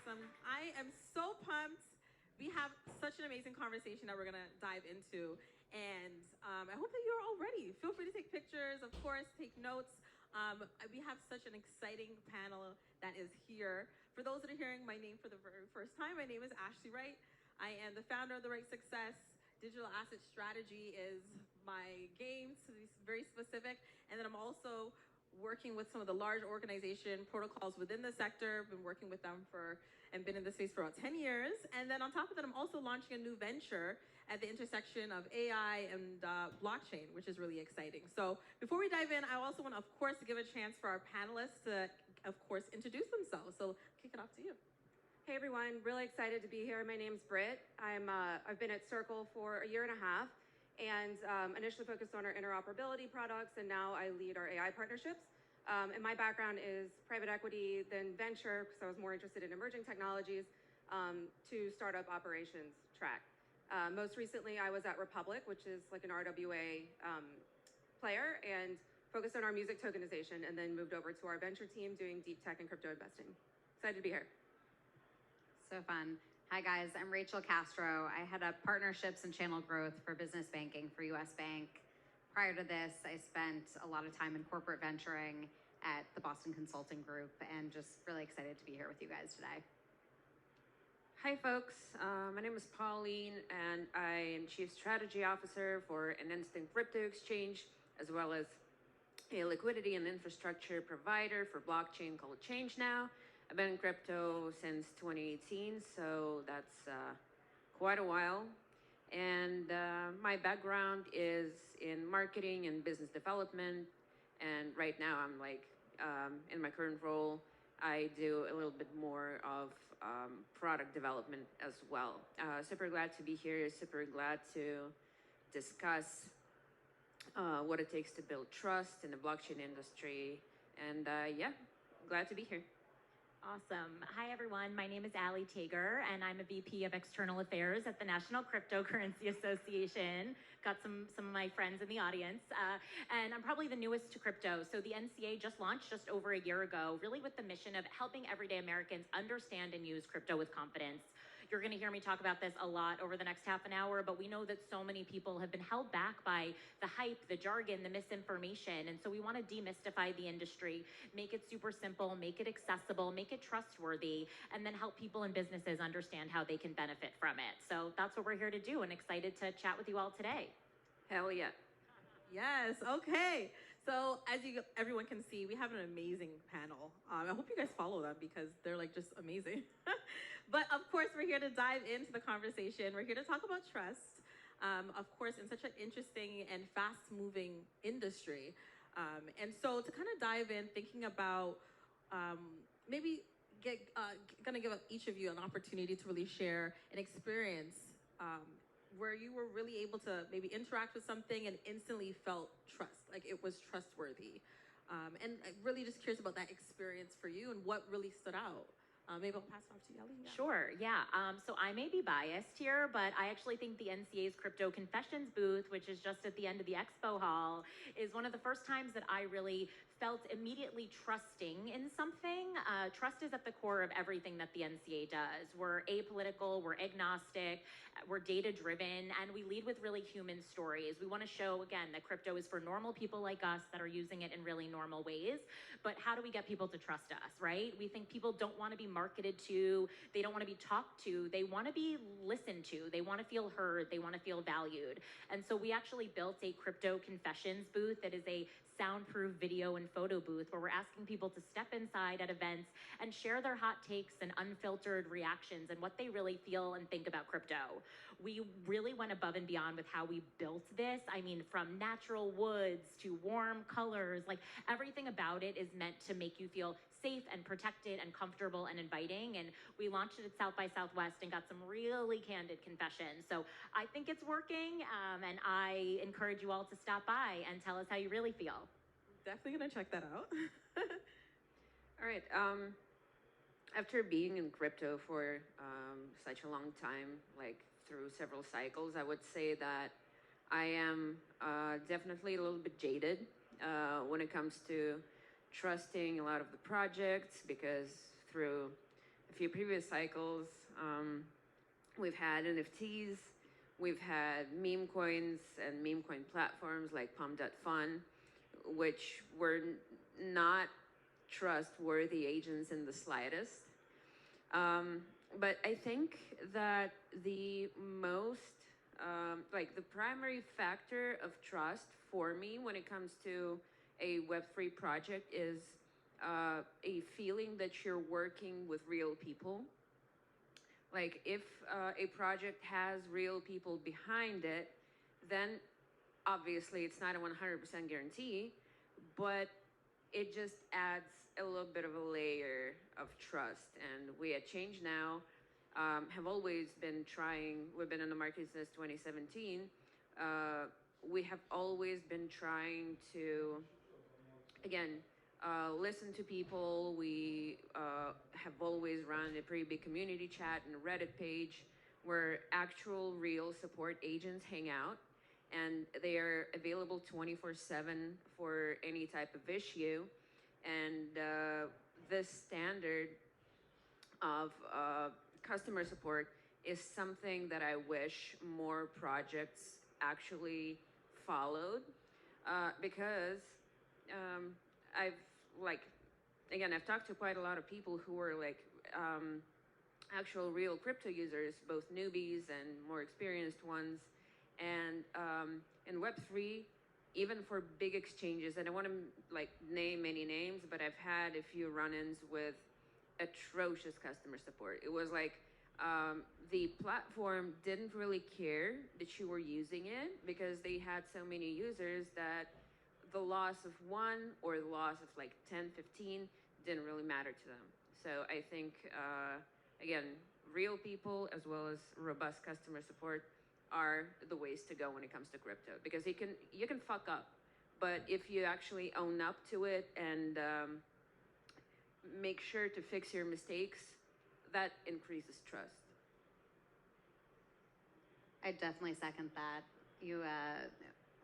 Awesome. I am so pumped. We have such an amazing conversation that we're going to dive into. And I hope that you're all ready. Feel free to take pictures, of course, take notes. We have such an exciting panel that is here. For those that are hearing my name for the very first time, my name is Ashley Wright. I am the founder of the Wright Success. Digital asset strategy is my game, to be very specific. And then I'm also working with some of the large organization protocols within the sector. Been working with them and been in this space for about 10 years. And then on top of that, I'm also launching a new venture at the intersection of AI and blockchain, which is really exciting. So before we dive in, I also want, of course, to give a chance for our panelists to, of course, introduce themselves. So kick it off to you. Hey everyone, really excited to be here. My name's Britt. I've been at Circle for a year and a half and initially focused on our interoperability products, and now I lead our AI partnerships. And my background is private equity, then venture, because I was more interested in emerging technologies, to startup operations track. Most recently, I was at Republic, which is like an RWA player, and focused on our music tokenization, and then moved over to our venture team doing deep tech and crypto investing. Excited to be here. So fun. Hi guys, I'm Rachel Castro. I head up partnerships and channel growth for business banking for US Bank. Prior to this, I spent a lot of time in corporate venturing at the Boston Consulting Group, and just really excited to be here with you guys today. Hi folks, my name is Pauline and I am Chief Strategy Officer for an instant crypto exchange, as well as a liquidity and infrastructure provider for blockchain called ChangeNow. I've been in crypto since 2018, so that's quite a while. And my background is in marketing and business development. And right now I'm in my current role, I do a little bit more of product development as well. Super glad to be here, super glad to discuss what it takes to build trust in the blockchain industry. And yeah, glad to be here. Awesome. Hi, everyone. My name is Allie Tager, and I'm a VP of External Affairs at the National Cryptocurrency Association. Got some of my friends in the audience. And I'm probably the newest to crypto. So the NCA just launched just over a year ago, really with the mission of helping everyday Americans understand and use crypto with confidence. You're going to hear me talk about this a lot over the next half an hour, but we know that so many people have been held back by the hype, the jargon, the misinformation. And so we want to demystify the industry, make it super simple, make it accessible, make it trustworthy, and then help people and businesses understand how they can benefit from it. So that's what we're here to do, and excited to chat with you all today. Hell yeah. Yes, okay. So as everyone can see, we have an amazing panel. I hope you guys follow them because they're like just amazing. But of course, we're here to dive into the conversation. We're here to talk about trust, of course, in such an interesting and fast-moving industry. And so to kind of dive in, thinking about maybe gonna give each of you an opportunity to really share an experience where you were really able to maybe interact with something and instantly felt trust, like it was trustworthy. And I'm really just curious about that experience for you and what really stood out. Maybe I'll pass it off to Yelly. Yeah. Sure, yeah. So I may be biased here, but I actually think the NCA's Crypto Confessions booth, which is just at the end of the expo hall, is one of the first times that I really felt immediately trusting in something. Trust is at the core of everything that the NCA does. We're apolitical, we're agnostic, we're data-driven, and we lead with really human stories. We want to show, again, that crypto is for normal people like us that are using it in really normal ways. But how do we get people to trust us, right? We think people don't want to be marketed to, they don't want to be talked to, they want to be listened to, they want to feel heard, they want to feel valued. And so we actually built a Crypto Confessions booth that is a soundproof video and photo booth where we're asking people to step inside at events and share their hot takes and unfiltered reactions and what they really feel and think about crypto. We really went above and beyond with how we built this. I mean, from natural woods to warm colors, like everything about it is meant to make you feel safe and protected and comfortable and inviting. And we launched it at South by Southwest and got some really candid confessions. So I think it's working, and I encourage you all to stop by and tell us how you really feel. Definitely gonna check that out. All right. After being in crypto for such a long time, like through several cycles, I would say that I am definitely a little bit jaded when it comes to trusting a lot of the projects, because through a few previous cycles, we've had NFTs, we've had meme coins and meme coin platforms like Pom.fun, which were not trustworthy agents in the slightest. But I think that the most, like the primary factor of trust for me when it comes to a Web3 project is a feeling that you're working with real people. Like if a project has real people behind it, then obviously it's not a 100% guarantee, but it just adds a little bit of a layer of trust. And we at Change Now have always been trying, we've been in the market since 2017. We have always been trying to, again, listen to people. We have always run a pretty big community chat and a Reddit page where actual real support agents hang out, and they are available 24/7 for any type of issue. And this standard of customer support is something that I wish more projects actually followed, because I've I've talked to quite a lot of people who are like actual real crypto users, both newbies and more experienced ones. And in Web3, even for big exchanges, and I want to like name any names, but I've had a few run-ins with atrocious customer support. It was like the platform didn't really care that you were using it because they had so many users that the loss of one or the loss of like 10, 15 didn't really matter to them. So I think, again, real people as well as robust customer support are the ways to go when it comes to crypto, because you can fuck up, but if you actually own up to it and make sure to fix your mistakes, that increases trust. I definitely second that.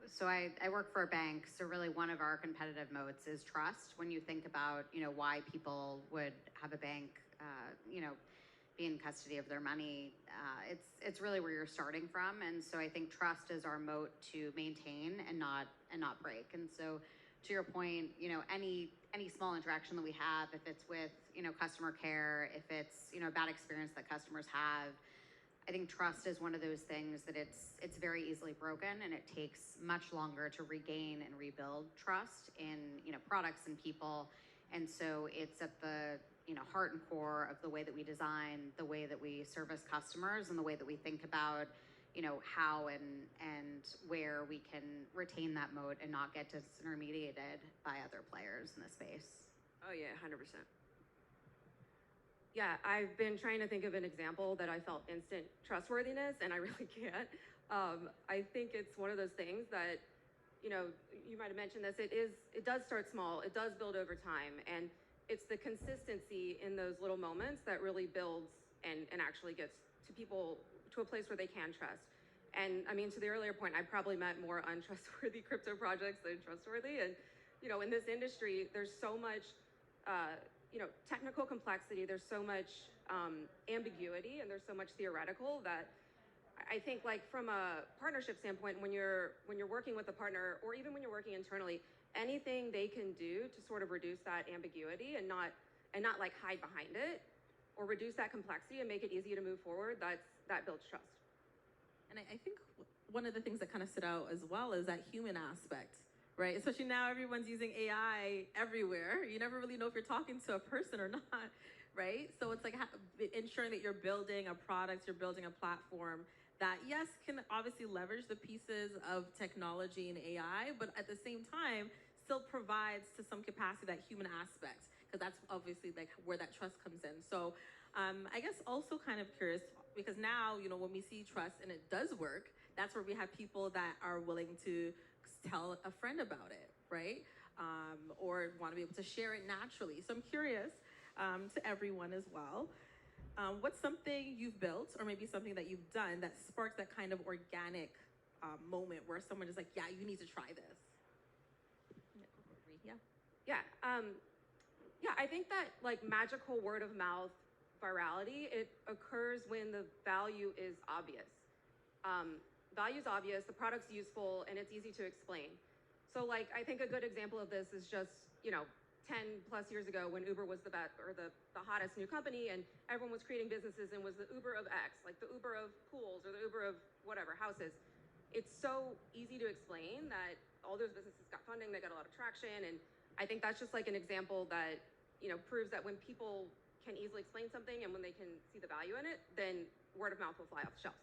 So I work for a bank, so really one of our competitive moats is trust. When you think about, why people would have a bank, be in custody of their money, it's really where you're starting from. And so I think trust is our moat to maintain and not break. And so to your point, any small interaction that we have, if it's with, customer care, if it's, a bad experience that customers have, I think trust is one of those things that it's very easily broken, and it takes much longer to regain and rebuild trust in, products and people. And so it's at the, heart and core of the way that we design, the way that we service customers, and the way that we think about, how and where we can retain that moat and not get disintermediated by other players in the space. Oh yeah, 100%. Yeah, I've been trying to think of an example that I felt instant trustworthiness, and I really can't. I think it's one of those things that, you might have mentioned this, it does start small, it does build over time, and it's the consistency in those little moments that really builds and actually gets to people to a place where they can trust. And I mean, to the earlier point, I probably meant more untrustworthy crypto projects than trustworthy. And, in this industry, there's so much, technical complexity, there's so much ambiguity, and there's so much theoretical that I think, like, from a partnership standpoint, when you're working with a partner, or even when you're working internally, anything they can do to sort of reduce that ambiguity and not like hide behind it, or reduce that complexity and make it easy to move forward, that builds trust. And I think one of the things that kind of stood out as well is that human aspect, right? Especially now everyone's using AI everywhere. You never really know if you're talking to a person or not, right? So it's like ensuring that you're building a product, you're building a platform that, yes, can obviously leverage the pieces of technology and AI, but at the same time, still provides to some capacity that human aspect, because that's obviously like where that trust comes in. So I guess also kind of curious, because now, when we see trust and it does work, that's where we have people that are willing to tell a friend about it, right? Or want to be able to share it naturally. So I'm curious to everyone as well. What's something you've built, or maybe something that you've done, that sparks that kind of organic moment where someone is like, yeah, you need to try this? Yeah. Yeah, I think that like magical word of mouth virality, it occurs when the value is obvious. Value is obvious, the product's useful, and it's easy to explain. So like, I think a good example of this is just, 10 plus years ago when Uber was the hottest new company and everyone was creating businesses and was the Uber of X, like the Uber of pools or the Uber of whatever, houses. It's so easy to explain that all those businesses got funding, they got a lot of traction, and I think that's just like an example that, proves that when people can easily explain something and when they can see the value in it, then word of mouth will fly off the shelves.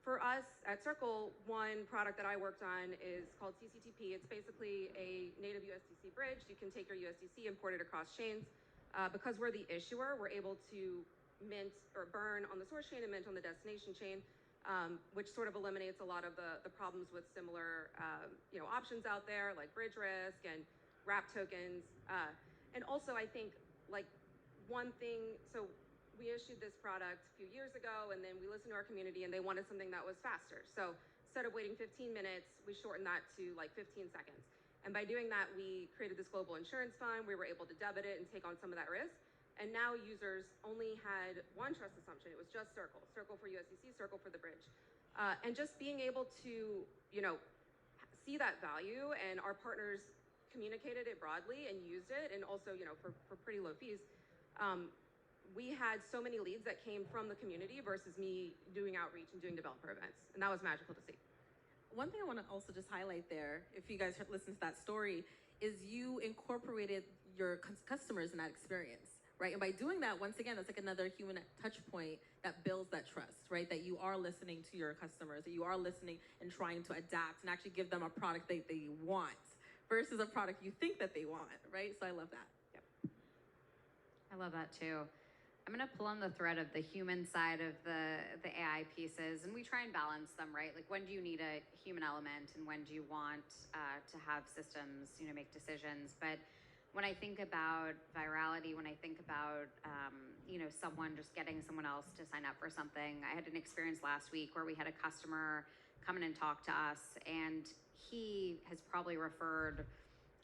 For us at Circle, one product that I worked on is called CCTP. It's basically a native USDC bridge. You can take your USDC, import it across chains. Because we're the issuer, we're able to mint or burn on the source chain and mint on the destination chain, which sort of eliminates a lot of the problems with similar options out there like bridge risk and wrap tokens. And also I think like one thing, so we issued this product a few years ago and then we listened to our community and they wanted something that was faster. So instead of waiting 15 minutes, we shortened that to like 15 seconds. And by doing that, we created this global insurance fund. We were able to debit it and take on some of that risk. And now users only had one trust assumption. It was just Circle for USDC, Circle for the bridge. And just being able to, see that value, and our partners communicated it broadly and used it, and also, for pretty low fees. We had so many leads that came from the community versus me doing outreach and doing developer events. And that was magical to see. One thing I want to also just highlight there, if you guys listen to that story, is you incorporated your customers in that experience, right? And by doing that, once again, that's like another human touch point that builds that trust, right? That you are listening to your customers, that you are listening and trying to adapt and actually give them a product they want versus a product you think that they want, right? So I love that. Yep. I love that too. I'm going to pull on the thread of the human side of the AI pieces, and we try and balance them, right? Like, when do you need a human element, and when do you want to have systems, make decisions? But when I think about virality, when I think about, someone just getting someone else to sign up for something, I had an experience last week where we had a customer come in and talk to us, and he has probably referred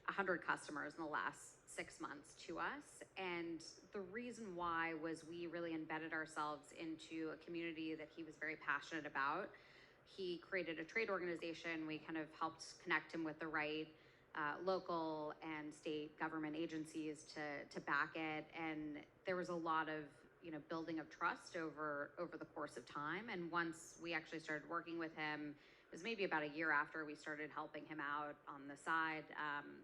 100 customers in the last 6 months to us. And the reason why was we really embedded ourselves into a community that he was very passionate about. He created a trade organization. We kind of helped connect him with the right local and state government agencies to back it. And there was a lot of building of trust over the course of time. And once we actually started working with him, it was maybe about a year after we started helping him out on the side.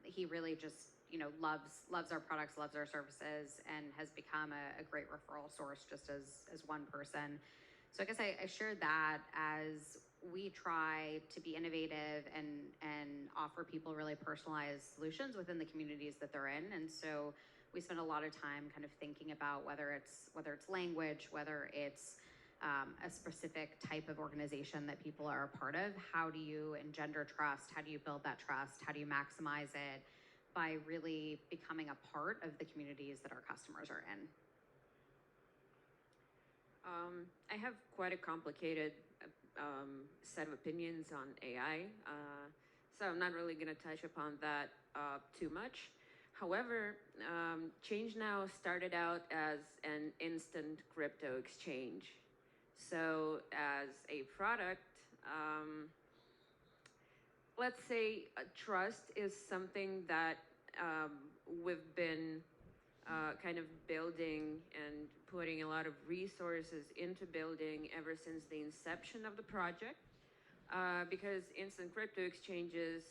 He really just loves our products, loves our services, and has become a great referral source just as one person. So I guess I shared that as we try to be innovative and offer people really personalized solutions within the communities that they're in. And so we spend a lot of time kind of thinking about whether it's language, whether it's a specific type of organization that people are a part of. How do you engender trust? How do you build that trust? How do you maximize it by really becoming a part of the communities that our customers are in? I have quite a complicated set of opinions on AI, so I'm not really going to touch upon that too much. However, ChangeNow started out as an instant crypto exchange. So as a product, let's say trust is something that we've been kind of building and putting a lot of resources into building ever since the inception of the project, because instant crypto exchanges,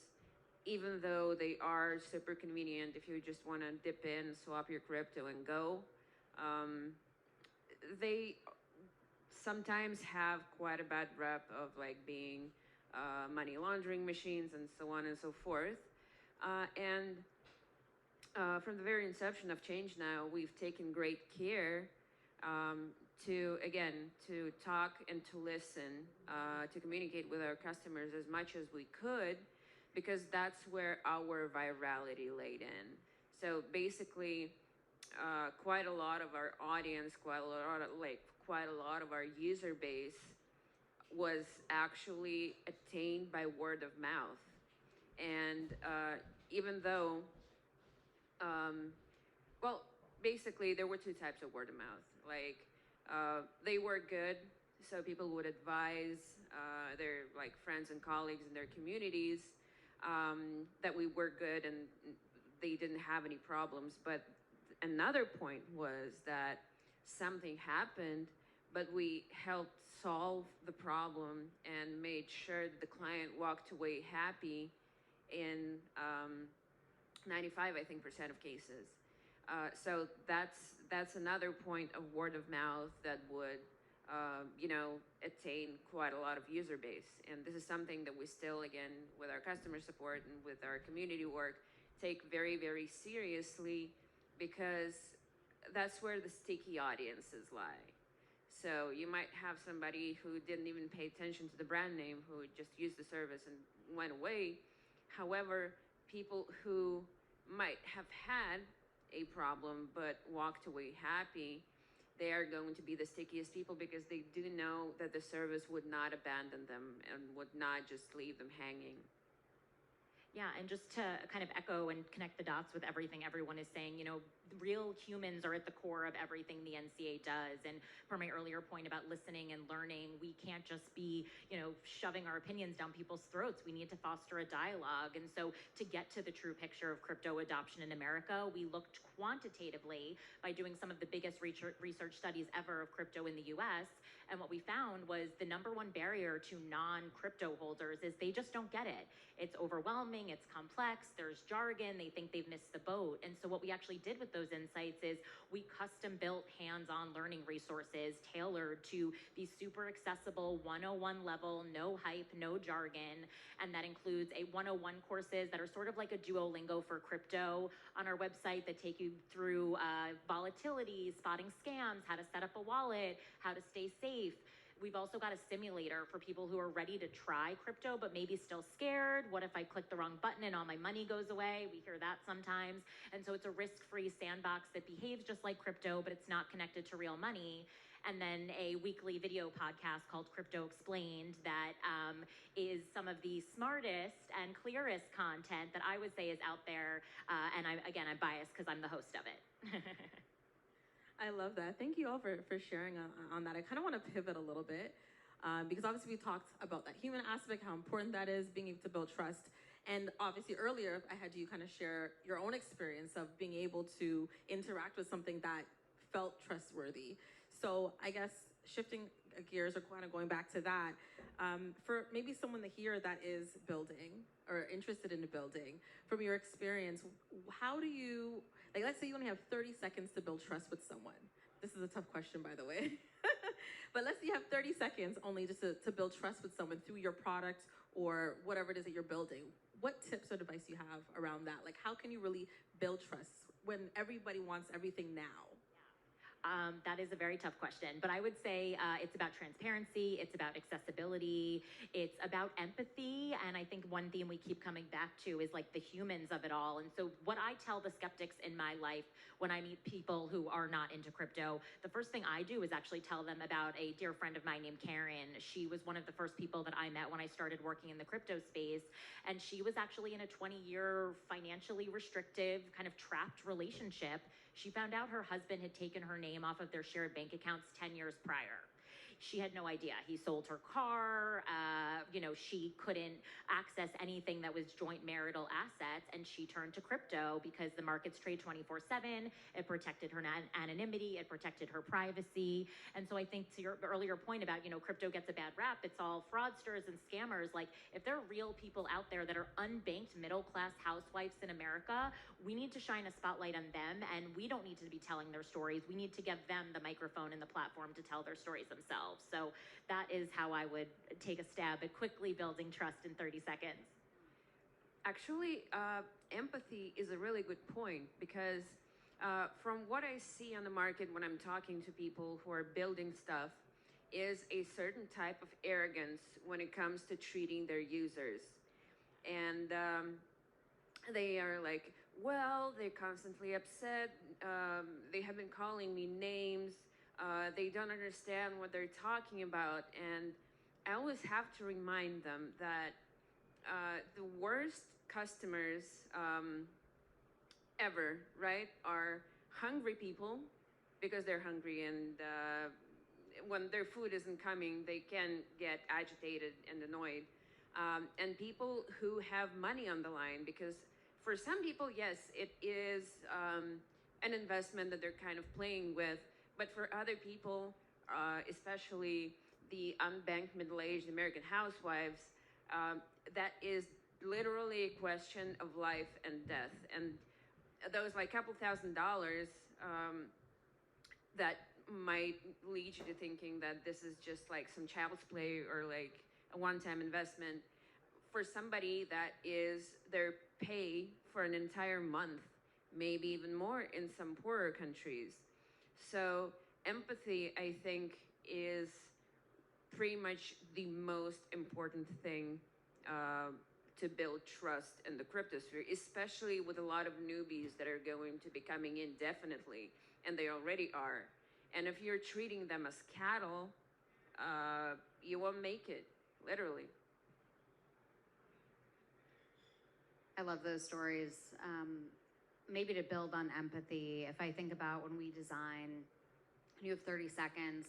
even though they are super convenient if you just want to dip in, swap your crypto and go, they sometimes have quite a bad rep of like being money laundering machines and so on and so forth. From the very inception of ChangeNow, we've taken great care to talk and to listen, to communicate with our customers as much as we could, because that's where our virality laid in. So basically, quite a lot of our audience, quite a lot of our user base was actually attained by word of mouth. And even though, basically there were two types of word of mouth. Like they were good, so people would advise their like friends and colleagues in their communities that we were good and they didn't have any problems. But another point was that something happened, but we helped solve the problem and made sure that the client walked away happy in 95, I think, percent of cases. So that's another point of word of mouth that would, attain quite a lot of user base. And this is something that we still, again, with our customer support and with our community work, take very, very seriously, because that's where the sticky audiences lie. So you might have somebody who didn't even pay attention to the brand name, who just used the service and went away. However, people who might have had a problem but walked away happy, they are going to be the stickiest people, because they do know that the service would not abandon them and would not just leave them hanging. Yeah, and just to kind of echo and connect the dots with everything everyone is saying, real humans are at the core of everything the NCA does. And for my earlier point about listening and learning, we can't just be, shoving our opinions down people's throats. We need to foster a dialogue. And so to get to the true picture of crypto adoption in America, we looked quantitatively by doing some of the biggest research studies ever of crypto in the US. And what we found was the number one barrier to non-crypto holders is they just don't get it. It's overwhelming, it's complex, there's jargon, they think they've missed the boat. And so what we actually did with those insights is we custom built hands-on learning resources tailored to be super accessible, 101 level, no hype, no jargon. And that includes a 101 courses that are sort of like a Duolingo for crypto on our website that take you through volatility, spotting scams, how to set up a wallet, how to stay safe. We've also got a simulator for people who are ready to try crypto, but maybe still scared. What if I click the wrong button and all my money goes away? We hear that sometimes. And so it's a risk-free sandbox that behaves just like crypto, but it's not connected to real money. And then a weekly video podcast called Crypto Explained that is some of the smartest and clearest content that I would say is out there. And I'm biased because I'm the host of it. I love that. Thank you all for sharing on that. I kind of want to pivot a little bit because obviously we talked about that human aspect, how important that is, being able to build trust. And obviously earlier I had you kind of share your own experience of being able to interact with something that felt trustworthy. So I guess shifting gears or kind of going back to that, for maybe someone here that is building or interested in building, from your experience, how do you, like, let's say you only have 30 seconds to build trust with someone. This is a tough question, by the way. But let's say you have 30 seconds only just to build trust with someone through your product or whatever it is that you're building. What tips or advice do you have around that? Like, how can you really build trust when everybody wants everything now? That is a very tough question, but I would say it's about transparency, it's about accessibility, it's about empathy, and I think one theme we keep coming back to is like the humans of it all. And so what I tell the skeptics in my life when I meet people who are not into crypto, the first thing I do is actually tell them about a dear friend of mine named Karen. She was one of the first people that I met when I started working in the crypto space, and she was actually in a 20-year financially restrictive, kind of trapped relationship. She found out her husband had taken her name off of their shared bank accounts 10 years prior. She had no idea. He sold her car, she couldn't access anything that was joint marital assets, and she turned to crypto because the markets trade 24/7. It protected her anonymity, it protected her privacy. And so I think to your earlier point about, crypto gets a bad rap, it's all fraudsters and scammers. Like, if there are real people out there that are unbanked middle-class housewives in America, we need to shine a spotlight on them, and we don't need to be telling their stories. We need to give them the microphone and the platform to tell their stories themselves. So that is how I would take a stab at quickly building trust in 30 seconds. Actually, empathy is a really good point, because from what I see on the market when I'm talking to people who are building stuff is a certain type of arrogance when it comes to treating their users. And they are like, well, they're constantly upset. They have been calling me names. They don't understand what they're talking about. And I always have to remind them that the worst customers ever, right, are hungry people because they're hungry, and when their food isn't coming, they can get agitated and annoyed. And people who have money on the line, because for some people, yes, it is an investment that they're kind of playing with, but for other people, especially the unbanked middle-aged American housewives, that is literally a question of life and death. And those like couple $1,000 that might lead you to thinking that this is just like some child's play or like a one-time investment, for somebody that is their pay for an entire month, maybe even more in some poorer countries. So empathy, I think, is pretty much the most important thing to build trust in the cryptosphere, especially with a lot of newbies that are going to be coming in definitely, and they already are. And if you're treating them as cattle, you won't make it, literally. I love those stories. Maybe to build on empathy, if I think about when we design, you have 30 seconds,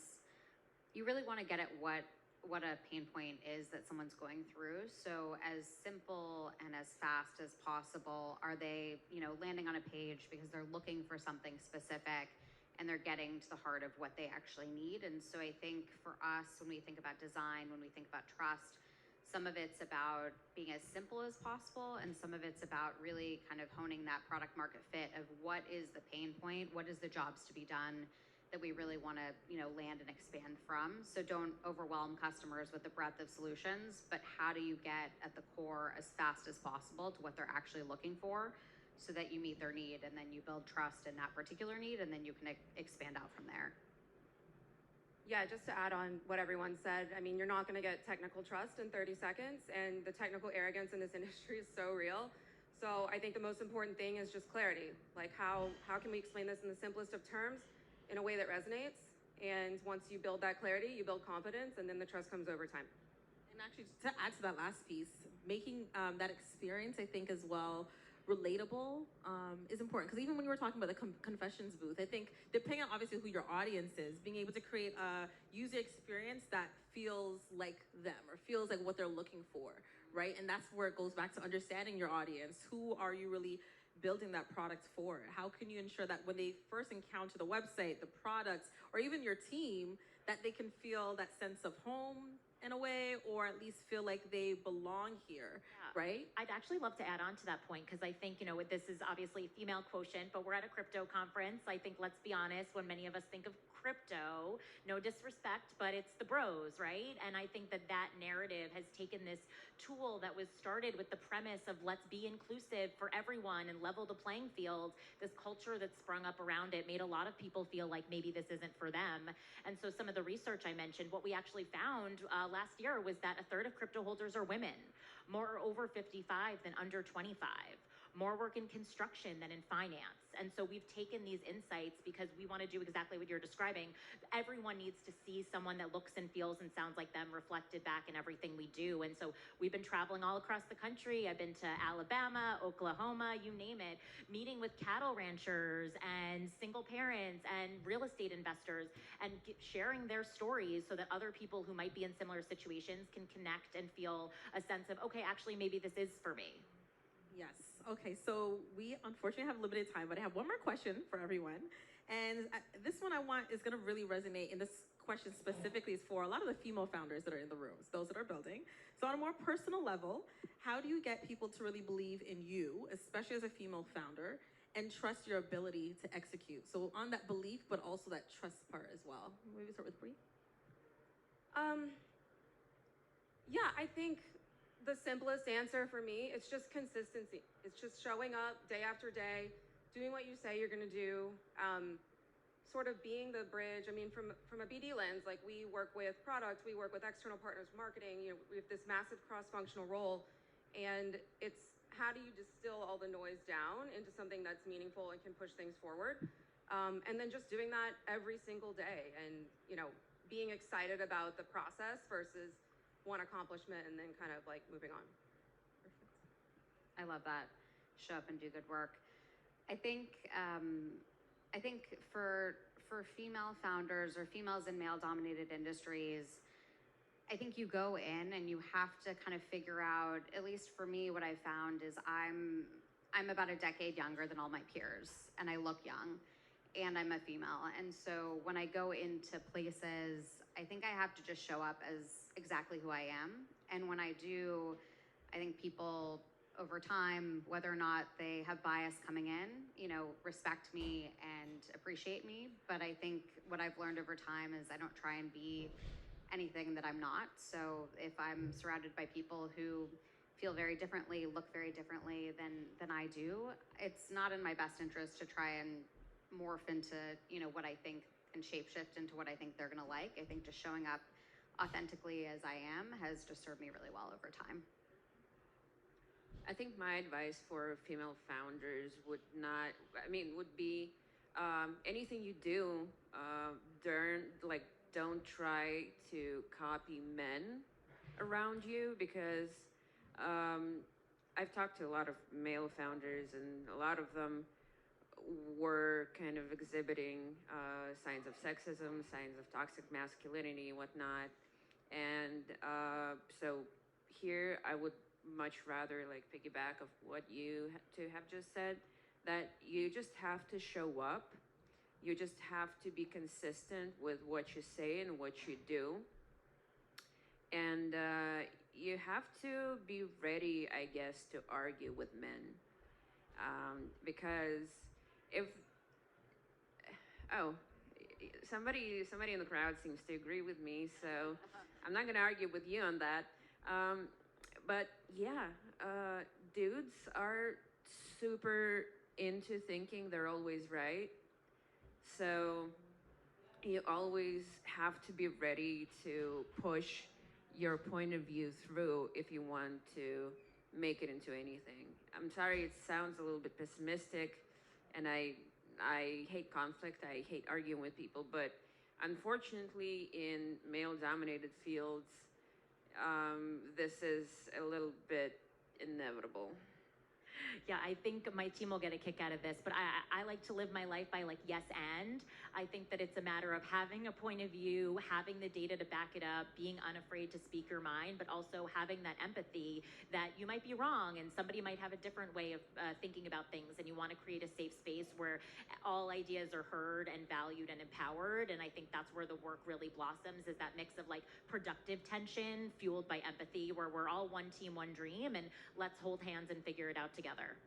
you really want to get at what a pain point is that someone's going through. So as simple and as fast as possible, are they, landing on a page because they're looking for something specific and they're getting to the heart of what they actually need. And so I think for us, when we think about design, when we think about trust, some of it's about being as simple as possible, and some of it's about really kind of honing that product market fit of what is the pain point, what is the jobs to be done that we really want to, land and expand from. So don't overwhelm customers with the breadth of solutions, but how do you get at the core as fast as possible to what they're actually looking for so that you meet their need, and then you build trust in that particular need, and then you can expand out from there. Yeah, just to add on what everyone said, I mean, you're not going to get technical trust in 30 seconds, and the technical arrogance in this industry is so real. So I think the most important thing is just clarity. Like how can we explain this in the simplest of terms in a way that resonates? And once you build that clarity, you build confidence, and then the trust comes over time. And actually, to add to that last piece, making that experience, I think, as well, relatable is important. Because even when you were talking about the confessions booth, I think depending on obviously who your audience is, being able to create a user experience that feels like them or feels like what they're looking for, right? And that's where it goes back to understanding your audience. Who are you really building that product for? How can you ensure that when they first encounter the website, the products, or even your team, that they can feel that sense of home in a way, or at least feel like they belong here, right? I'd actually love to add on to that point, because I think, this is obviously female quotient, but we're at a crypto conference. I think, let's be honest, when many of us think of crypto, no disrespect, but it's the bros, right? And I think that narrative has taken this tool that was started with the premise of let's be inclusive for everyone and level the playing field. This culture that sprung up around it made a lot of people feel like maybe this isn't for them. And so some of the research I mentioned, what we actually found last year was that a third of crypto holders are women, more over 55 than under 25, more work in construction than in finance. And so we've taken these insights because we want to do exactly what you're describing. Everyone needs to see someone that looks and feels and sounds like them reflected back in everything we do. And so we've been traveling all across the country. I've been to Alabama, Oklahoma, you name it, meeting with cattle ranchers and single parents and real estate investors, and sharing their stories so that other people who might be in similar situations can connect and feel a sense of, okay, actually, maybe this is for me. Yes. Okay, so we unfortunately have limited time, but I have one more question for everyone. And this one is going to really resonate, and this question specifically is for a lot of the female founders that are in the rooms, those that are building. So on a more personal level, how do you get people to really believe in you, especially as a female founder, and trust your ability to execute? So on that belief, but also that trust part as well. Maybe start with Brie. Yeah, I think the simplest answer for me, it's just consistency. It's just showing up day after day, doing what you say you're going to do, sort of being the bridge. I mean, from a BD lens, like we work with product, we work with external partners, marketing, we have this massive cross-functional role, and it's how do you distill all the noise down into something that's meaningful and can push things forward? And then just doing that every single day, and being excited about the process versus one accomplishment and then kind of like moving on. Perfect. I love that. Show up and do good work. I think I think for female founders or females in male-dominated industries, I think you go in and you have to kind of figure out, at least for me, what I found is I'm about a decade younger than all my peers, and I look young, and I'm a female. And so when I go into places, I think I have to just show up as exactly who I am. And when I do, I think people over time, whether or not they have bias coming in, you know, respect me and appreciate me. But I think what I've learned over time is I don't try and be anything that I'm not. So if I'm surrounded by people who feel very differently, look very differently than I do, it's not in my best interest to try and morph into, you know, what I think and shapeshift into what I think they're gonna like. I think just showing up authentically as I am has just served me really well over time. I think my advice for female founders would be anything you do, don't try to copy men around you, because I've talked to a lot of male founders, and a lot of them were kind of exhibiting signs of sexism, signs of toxic masculinity, whatnot. And so here I would much rather like piggyback of what you have just said, that you just have to show up. You just have to be consistent with what you say and what you do. And you have to be ready, I guess, to argue with men. Because if, somebody in the crowd seems to agree with me, so I'm not gonna argue with you on that. But yeah, dudes are super into thinking they're always right. So you always have to be ready to push your point of view through if you want to make it into anything. I'm sorry, it sounds a little bit pessimistic, and I hate conflict, I hate arguing with people, but unfortunately in male-dominated fields, this is a little bit inevitable. Yeah, I think my team will get a kick out of this, but I like to live my life by like yes and. I think that it's a matter of having a point of view, having the data to back it up, being unafraid to speak your mind, but also having that empathy that you might be wrong and somebody might have a different way of thinking about things, and you want to create a safe space where all ideas are heard and valued and empowered. And I think that's where the work really blossoms, is that mix of like productive tension fueled by empathy, where we're all one team, one dream, and let's hold hands and figure it out together.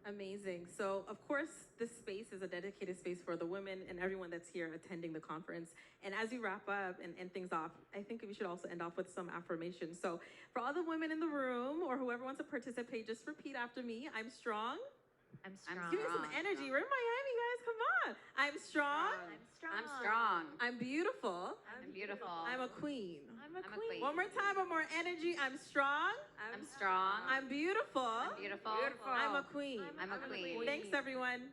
Amazing. So, of course, this space is a dedicated space for the women and everyone that's here attending the conference. And as you wrap up and end things off, I think we should also end off with some affirmations. So, for all the women in the room or whoever wants to participate, just repeat after me. I'm strong. I'm strong. Give me some energy. We're in Miami, guys. Come on. I'm strong. I'm strong. I'm strong. I'm beautiful. I'm beautiful. I'm a queen. I'm a queen. One more time, but more energy. I'm strong. I'm strong. I'm beautiful. I'm beautiful. I'm a queen. I'm a queen. Thanks, everyone.